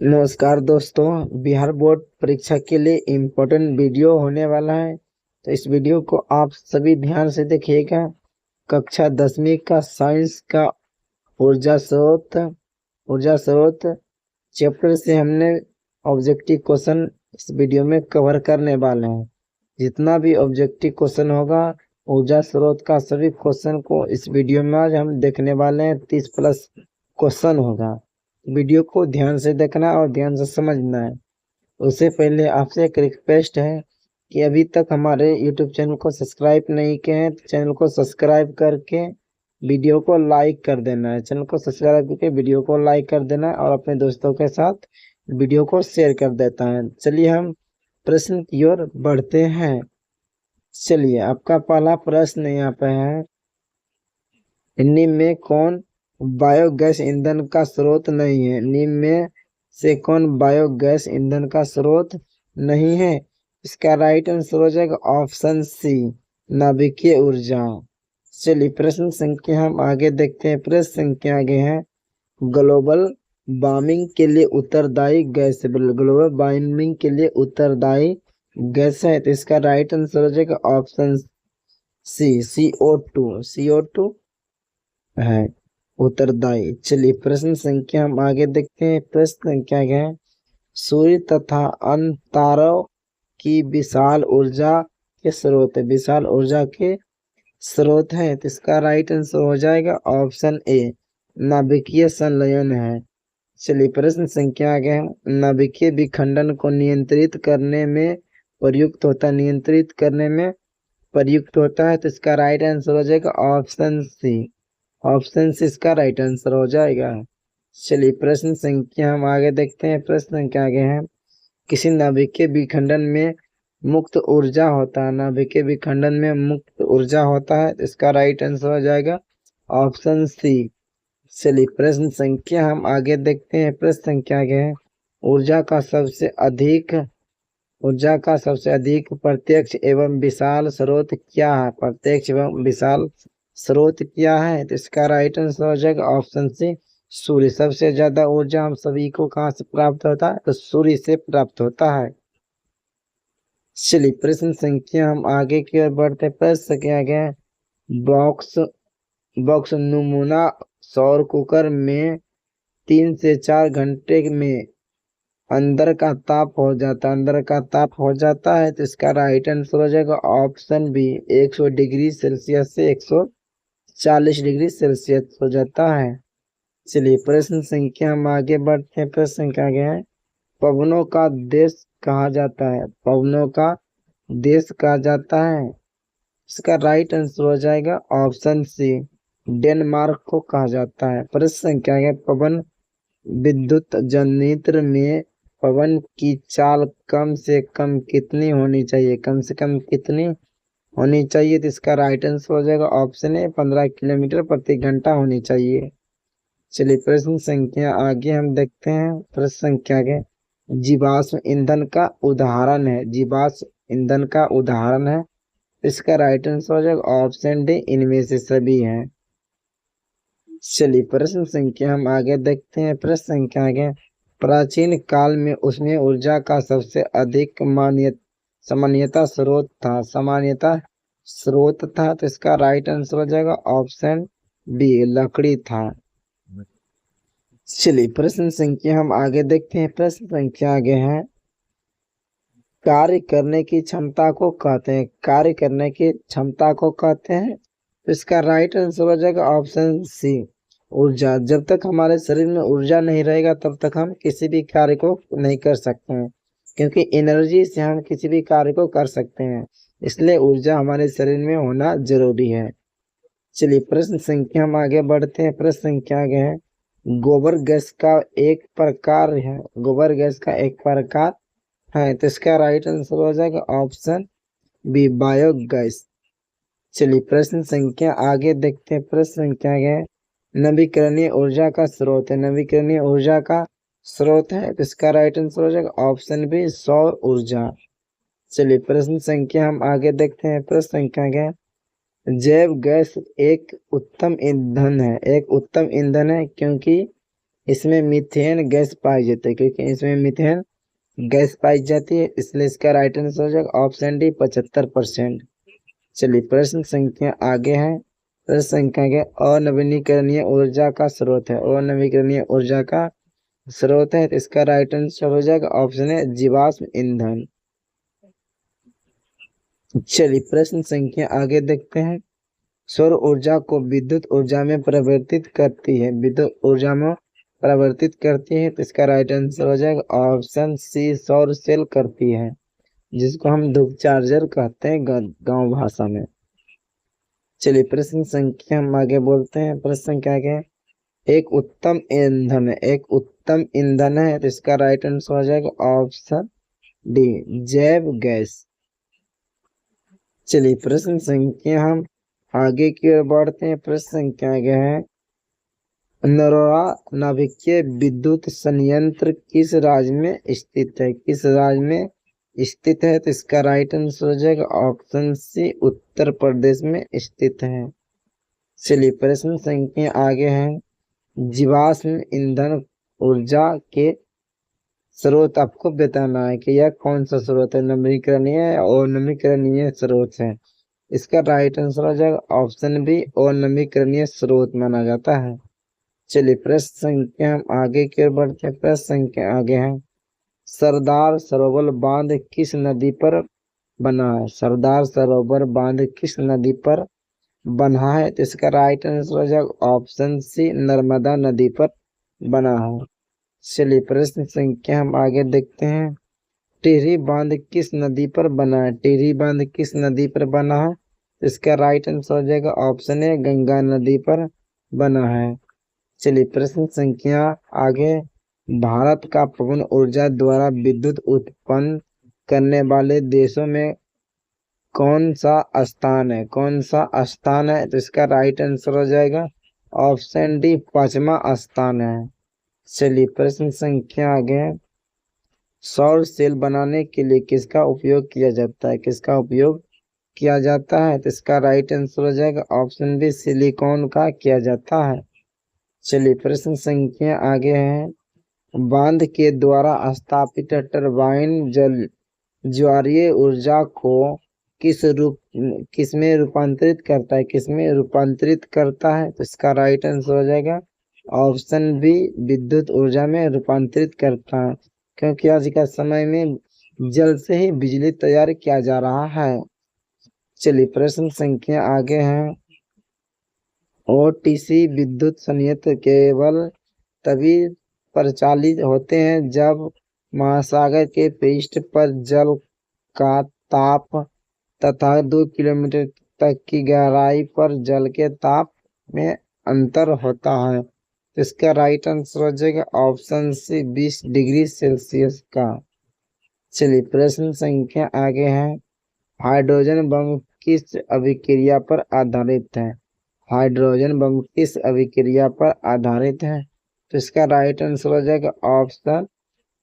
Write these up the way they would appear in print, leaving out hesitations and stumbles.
नमस्कार दोस्तों, बिहार बोर्ड परीक्षा के लिए इम्पोर्टेंट वीडियो होने वाला है। तो इस वीडियो को आप सभी ध्यान से देखिएगा। कक्षा 10वीं का साइंस का ऊर्जा स्रोत चैप्टर से हमने ऑब्जेक्टिव क्वेश्चन इस वीडियो में कवर करने वाले हैं। जितना भी ऑब्जेक्टिव क्वेश्चन होगा ऊर्जा स्रोत का सभी क्वेश्चन को इस वीडियो में आज हम देखने वाले हैं। 30+ क्वेश्चन होगा। वीडियो को ध्यान से देखना और ध्यान से समझना है। उससे पहले आपसे एक रिक्वेस्ट है कि अभी तक हमारे YouTube चैनल को सब्सक्राइब नहीं किए हैं तो चैनल को सब्सक्राइब करके वीडियो को लाइक कर देना है। चैनल को सब्सक्राइब करके वीडियो को लाइक कर देना है और अपने दोस्तों के साथ वीडियो को शेयर कर देता है। चलिए हम प्रश्न की ओर बढ़ते हैं। चलिए आपका पहला प्रश्न यहाँ पे है, निम्न में कौन बायोगैस ईंधन का स्रोत नहीं है? निम्न में से कौन बायोगैस ईंधन का स्रोत नहीं है? इसका राइट आंसर हो जाएगा ऑप्शन सी, नाभिकीय ऊर्जा। चलिए प्रश्न संख्या हम आगे देखते हैं। प्रश्न संख्या आगे है, ग्लोबल वार्मिंग के लिए उत्तरदायी गैस, ग्लोबल वार्मिंग के लिए उत्तरदायी गैस है तो इसका राइट आंसर हो जाएगा ऑप्शन सी, CO2 है उत्तरदायी। चलिए प्रश्न संख्या हम आगे देखते हैं। प्रश्न संख्या क्या है, सूर्य तथा अन्य तारों की विशाल ऊर्जा के स्रोत है, विशाल ऊर्जा के स्रोत है तो इसका राइट आंसर हो जाएगा ऑप्शन ए, नाभिकीय संलयन है। चलिए प्रश्न संख्या आगे है, नाभिकीय विखंडन को नियंत्रित करने में प्रयुक्त होता है, नियंत्रित करने में प्रयुक्त होता है तो इसका राइट आंसर हो जाएगा ऑप्शन सी, ऑप्शन सी इसका राइट आंसर हो जाएगा। चलिए प्रश्न संख्या हम आगे देखते हैं। प्रश्न संख्या आगे है, किसी नाभिकीय विखंडन में मुक्त ऊर्जा होता है, नाभिकीय विखंडन में मुक्त ऊर्जा होता है तो इसका राइट आंसर हो जाएगा ऑप्शन सी। चलिए प्रश्न संख्या हम आगे देखते हैं। प्रश्न संख्या आगे है, ऊर्जा का सबसे अधिक प्रत्यक्ष एवं विशाल स्रोत क्या है? प्रत्यक्ष एवं विशाल स्रोत क्या है तो इसका राइट आंसर हो जाएगा ऑप्शन सी, सूर्य। सबसे ज्यादा ऊर्जा हम सभी को कहाँ से प्राप्त होता है तो सूर्य से प्राप्त होता है। चलिए प्रश्न संख्या हम आगे की ओर बढ़ते हैं। प्रश्न संख्या आगे है, बॉक्स बॉक्स नमूना सौर कुकर में 3 से 4 घंटे में अंदर का ताप हो जाता है तो इसका राइट आंसर हो जाएगा ऑप्शन बी, 100 डिग्री सेल्सियस से 140 डिग्री सेल्सियस हो जाता है। चलिए प्रश्न संख्या हम आगे बढ़ते हैं। प्रश्न संख्या आगे है, पवनों का देश कहा जाता है? पवनों का देश कहा जाता है इसका राइट आंसर हो जाएगा ऑप्शन सी, डेनमार्क को कहा जाता है। प्रश्न संख्या है, पवन विद्युत जनरेटर में पवन की चाल कम से कम कितनी होनी चाहिए? कम से कम कितनी होनी चाहिए तो इसका राइट आंसर हो जाएगा ऑप्शन ए, 15 किलोमीटर प्रति घंटा होनी चाहिए। चलिए प्रश्न संख्या आगे हम देखते हैं। प्रश्न संख्या आगे, जीवाश्म ईंधन का उदाहरण है, जीवाश्म ईंधन का उदाहरण है इसका राइट आंसर हो जाएगा ऑप्शन डी, इनमें से सभी है। चलिए प्रश्न संख्या हम आगे देखते हैं। प्रश्न संख्या आगे, प्राचीन काल में उसमें ऊर्जा का सबसे अधिक सामान्यता स्रोत था तो इसका राइट आंसर हो जाएगा ऑप्शन बी, लकड़ी था। चलिए प्रश्न संख्या हम आगे देखते हैं। प्रश्न संख्या आगे है, कार्य करने की क्षमता को कहते हैं, कार्य करने की क्षमता को कहते हैं तो इसका राइट आंसर हो जाएगा ऑप्शन सी, ऊर्जा। जब तक हमारे शरीर में ऊर्जा नहीं रहेगा तब तक हम किसी भी कार्य को नहीं कर सकते हैं, क्योंकि एनर्जी से हम किसी भी कार्य को कर सकते हैं, इसलिए ऊर्जा हमारे शरीर में होना जरूरी है। चलिए प्रश्न संख्या हम आगे बढ़ते हैं। प्रश्न संख्या आगे है, गोबर गैस का एक प्रकार है, गोबर गैस का एक प्रकार है तो इसका राइट आंसर हो जाएगा ऑप्शन बी, बायोगैस। चलिए प्रश्न संख्या आगे देखते हैं। प्रश्न संख्या आगे है, नवीकरणीय ऊर्जा का स्रोत है, नवीकरणीय ऊर्जा का स्रोत है तो इसका राइट आंसर हो जाएगा ऑप्शन बी, सौर ऊर्जा। चलिए प्रश्न संख्या हम आगे देखते हैं। प्रश्न संख्या आगे है, जैव गैस एक उत्तम ईंधन है, एक उत्तम ईंधन है क्योंकि इसमें मीथेन गैस पाई जाती है, क्योंकि इसमें मीथेन गैस पाई जाती है, इसलिए इसका राइट आंसर हो जाएगा ऑप्शन डी 75%। चलिए प्रश्न संख्या आगे है। प्रश्न संख्या आगे, अनवीनीकरणीय ऊर्जा का स्रोत है। अनवीकरणीय ऊर्जा का स्रोत है, तो इसका राइट आंसर हो जाएगा ऑप्शन है जीवाश्म ईंधन। चलिए प्रश्न संख्या आगे देखते हैं। सौर ऊर्जा को विद्युत ऊर्जा में परिवर्तित करती है। विद्युत ऊर्जा में परिवर्तित करती है, तो इसका राइट आंसर हो जाएगा ऑप्शन सी सौर सेल करती है, जिसको हम धूप चार्जर कहते हैं गांव भाषा में। चलिए प्रश्न संख्या हम आगे बोलते हैं। प्रश्न संख्या आगे, एक उत्तम ईंधन है। एक उत्तम ईंधन है, तो इसका राइट आंसर हो जाएगा ऑप्शन डी जैव गैस। चलिए प्रश्न संख्या हम आगे की ओर बढ़ते हैं। प्रश्न संख्या आगे है, नरोरा नाभिकीय विद्युत संयंत्र किस राज्य में स्थित है। किस राज्य में स्थित है, तो इसका राइट आंसर हो जाएगा ऑप्शन सी उत्तर प्रदेश में स्थित है। चलिए प्रश्न संख्या आगे है, जीवाश्म ईंधन ऊर्जा के स्रोत आपको बताना है कि यह कौन सा स्रोत है, नवीकरणीय और नवीकरणीय स्रोत है। इसका राइट आंसर हो जाएगा ऑप्शन बी और नवीकरणीय स्रोत माना जाता है। चलिए प्रश्न संख्या हम आगे की ओर बढ़ते हैं। प्रश्न संख्या आगे है, सरदार सरोवर बांध किस नदी पर बना है। सरदार सरोवर बांध किस नदी पर बना है, तो इसका राइट आंसर हो जाएगा ऑप्शन सी नर्मदा नदी पर बना है। चलिए प्रश्न संख्या हम आगे देखते हैं। टिहरी बांध किस नदी पर बना है। टिहरी बांध किस नदी पर बना है, तो इसका राइट आंसर हो जाएगा ऑप्शन ए गंगा नदी पर बना है। चलिए प्रश्न संख्या आगे, भारत का पवन ऊर्जा द्वारा विद्युत उत्पन्न करने वाले देशों में कौन सा स्थान है। कौन सा स्थान है, तो इसका राइट आंसर हो जाएगा ऑप्शन डी 5वां स्थान है। चलिए प्रश्न संख्या आगे, सौर सेल बनाने के लिए किसका उपयोग किया जाता है। किसका उपयोग किया जाता है, तो इसका राइट आंसर हो जाएगा ऑप्शन बी सिलिकॉन का किया जाता है। चलिए प्रश्न संख्या आगे है, बांध के द्वारा स्थापित टरबाइन जल ज्वारीय ऊर्जा को किस में रूपांतरित करता है। किस में रूपांतरित करता है, तो इसका राइट आंसर हो जाएगा ऑप्शन बी विद्युत ऊर्जा में रूपांतरित करता है, क्योंकि आज का समय में जल से ही बिजली तैयार किया जा रहा है। चलिए प्रश्न संख्या आगे है, ओटीसी विद्युत संयंत्र केवल तभी परिचालित होते हैं जब महासागर के पृष्ठ पर जल का ताप तथा 2 किलोमीटर तक की गहराई पर जल के ताप में अंतर होता है। तो इसका राइट आंसर हो जाएगा ऑप्शन सी 20 डिग्री सेल्सियस का। चलिए प्रश्न संख्या आगे है, हाइड्रोजन बम किस अभिक्रिया पर आधारित है। हाइड्रोजन बम किस अभिक्रिया पर आधारित है, तो इसका राइट आंसर हो जाएगा ऑप्शन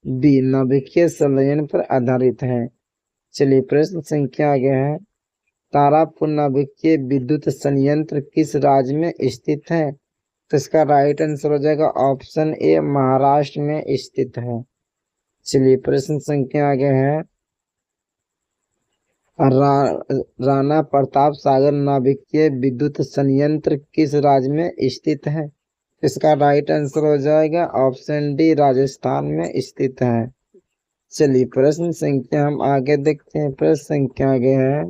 बी नाभिकीय संलयन पर आधारित है। चलिए प्रश्न संख्या आगे है, तारापुर नाभिकीय विद्युत संयंत्र किस राज्य में स्थित है, तो इसका राइट आंसर हो जाएगा ऑप्शन ए महाराष्ट्र में स्थित है। चलिए प्रश्न संख्या आगे है, राणा प्रताप सागर नाभिकीय विद्युत संयंत्र किस राज्य में स्थित है, इसका राइट आंसर हो जाएगा ऑप्शन डी राजस्थान में स्थित है। चलिए प्रश्न संख्या हम आगे देखते हैं। प्रश्न संख्या आगे है,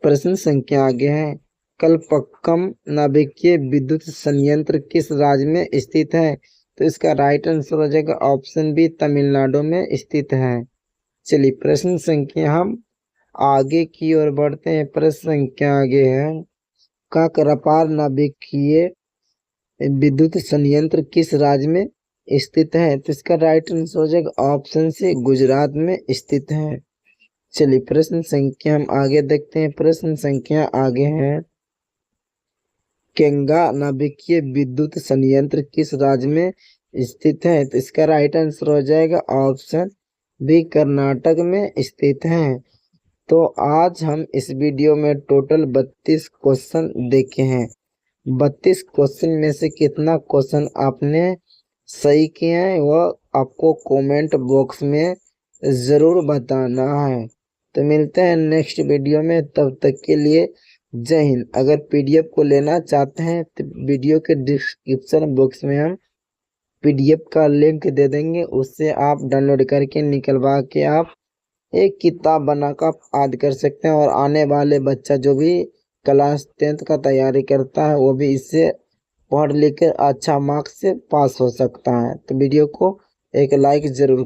प्रश्न संख्या आगे है, कलपक्कम नाभिकीय विद्युत संयंत्र किस राज्य में स्थित है, तो इसका राइट आंसर हो जाएगा ऑप्शन बी तमिलनाडु में स्थित है। चलिए प्रश्न संख्या हम आगे की ओर बढ़ते हैं। प्रश्न संख्या आगे है, काकरापार नाभिकीय विद्युत संयंत्र किस राज्य में स्थित है, तो इसका राइट आंसर हो जाएगा ऑप्शन सी गुजरात में स्थित है। चलिए प्रश्न संख्या हम आगे देखते हैं। प्रश्न संख्या आगे है, केंगा नाभिकीय विद्युत संयंत्र किस राज्य में स्थित है, तो इसका राइट आंसर हो जाएगा ऑप्शन बी कर्नाटक में स्थित है। तो आज हम इस वीडियो में टोटल 32 क्वेश्चन देखे हैं। 32 क्वेश्चन में से कितना क्वेश्चन आपने सही किए हैं वह आपको कमेंट बॉक्स में ज़रूर बताना है। तो मिलते हैं नेक्स्ट वीडियो में, तब तक के लिए जय हिंद। अगर पीडीएफ को लेना चाहते हैं तो वीडियो के डिस्क्रिप्शन बॉक्स में हम पीडीएफ का लिंक दे देंगे, उससे आप डाउनलोड करके निकलवा के आप एक किताब बनाकर याद कर सकते हैं। और आने वाले बच्चा जो भी क्लास 10th का तैयारी करता है वो भी इससे पढ़ लिख कर अच्छा मार्क्स से पास हो सकता है। तो वीडियो को एक लाइक ज़रूर